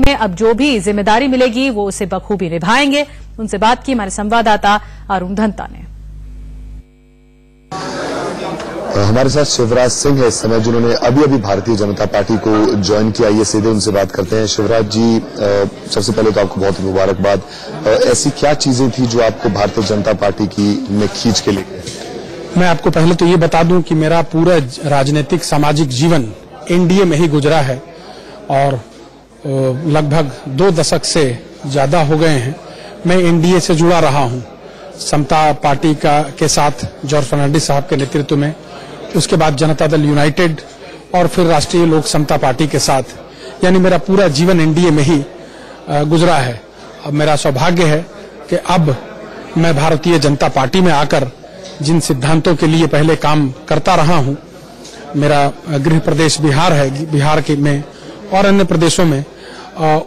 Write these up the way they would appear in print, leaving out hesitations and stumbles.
में अब जो भी जिम्मेदारी मिलेगी वो उसे बखूबी निभाएंगे। उनसे बात की हमारे संवाददाता अरुण धंता ने। हमारे साथ शिवराज सिंह है इस समय, जिन्होंने अभी भारतीय जनता पार्टी को ज्वाइन किया। ये सीधे उनसे बात करते हैं। शिवराज जी, सबसे पहले तो आपको बहुत मुबारकबाद। ऐसी क्या चीजें थी जो आपको भारतीय जनता पार्टी की में खींच के ले गए? मैं आपको पहले तो ये बता दूं कि मेरा पूरा राजनीतिक सामाजिक जीवन एनडीए में ही गुजरा है और लगभग 2 दशक से ज्यादा हो गए हैं मैं एनडीए से जुड़ा रहा हूं। समता पार्टी के साथ जॉर्ज फर्नांडिस साहब के नेतृत्व में, उसके बाद जनता दल यूनाइटेड और फिर राष्ट्रीय लोक समता पार्टी के साथ, यानी मेरा पूरा जीवन एनडीए में ही गुजरा है। अब मेरा सौभाग्य है कि अब मैं भारतीय जनता पार्टी में आकर जिन सिद्धांतों के लिए पहले काम करता रहा हूं, मेरा गृह प्रदेश बिहार है, बिहार के में और अन्य प्रदेशों में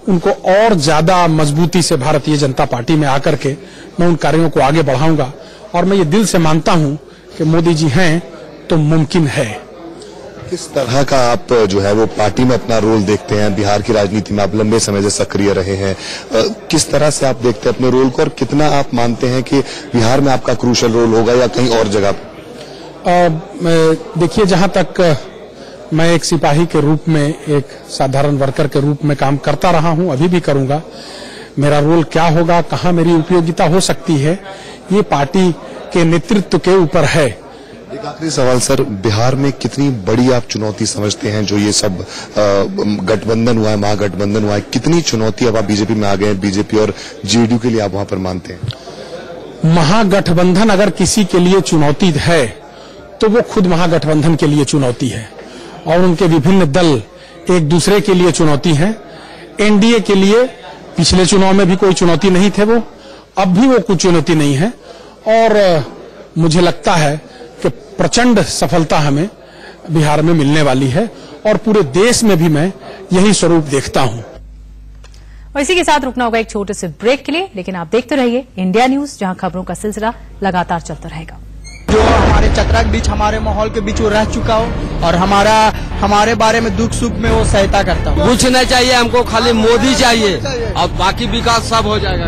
उनको और ज्यादा मजबूती से भारतीय जनता पार्टी में आकर के मैं उन कार्यों को आगे बढ़ाऊंगा। और मैं ये दिल से मानता हूं कि मोदी जी हैं तो मुमकिन है। किस तरह का आप जो है वो पार्टी में अपना रोल देखते हैं? बिहार की राजनीति में आप लंबे समय से सक्रिय रहे हैं, किस तरह से आप देखते हैं अपने रोल को और कितना आप मानते हैं कि बिहार में आपका क्रूशल रोल होगा या कहीं और जगह? देखिए, जहां तक मैं एक सिपाही के रूप में, एक साधारण वर्कर के रूप में काम करता रहा हूं, अभी भी करूंगा। मेरा रोल क्या होगा, कहां मेरी उपयोगिता हो सकती है, ये पार्टी के नेतृत्व के ऊपर है। एक आखिरी सवाल सर, बिहार में कितनी बड़ी आप चुनौती समझते हैं जो ये सब गठबंधन हुआ है, महागठबंधन हुआ है, कितनी चुनौती अब आप बीजेपी में आ गए हैं, बीजेपी और जेडीयू के लिए आप वहां पर मानते हैं? महागठबंधन अगर किसी के लिए चुनौती है तो वो खुद महागठबंधन के लिए चुनौती है और उनके विभिन्न दल एक दूसरे के लिए चुनौती है। एनडीए के लिए पिछले चुनाव में भी कोई चुनौती नहीं थे वो, अब भी वो कोई चुनौती नहीं है और मुझे लगता है कि प्रचंड सफलता हमें बिहार में मिलने वाली है और पूरे देश में भी मैं यही स्वरूप देखता हूं। और इसी के साथ रुकना होगा एक छोटे से ब्रेक के लिए, लेकिन आप देखते रहिए इंडिया न्यूज, जहां खबरों का सिलसिला लगातार चलता रहेगा। जो हमारे चतरा के बीच, हमारे माहौल के बीच वो रह चुका हो और हमारे बारे में दुख सुख में वो सहायता करता हो। कुछ नहीं चाहिए हमको, खाली मोदी चाहिए और बाकी विकास सब हो जाएगा।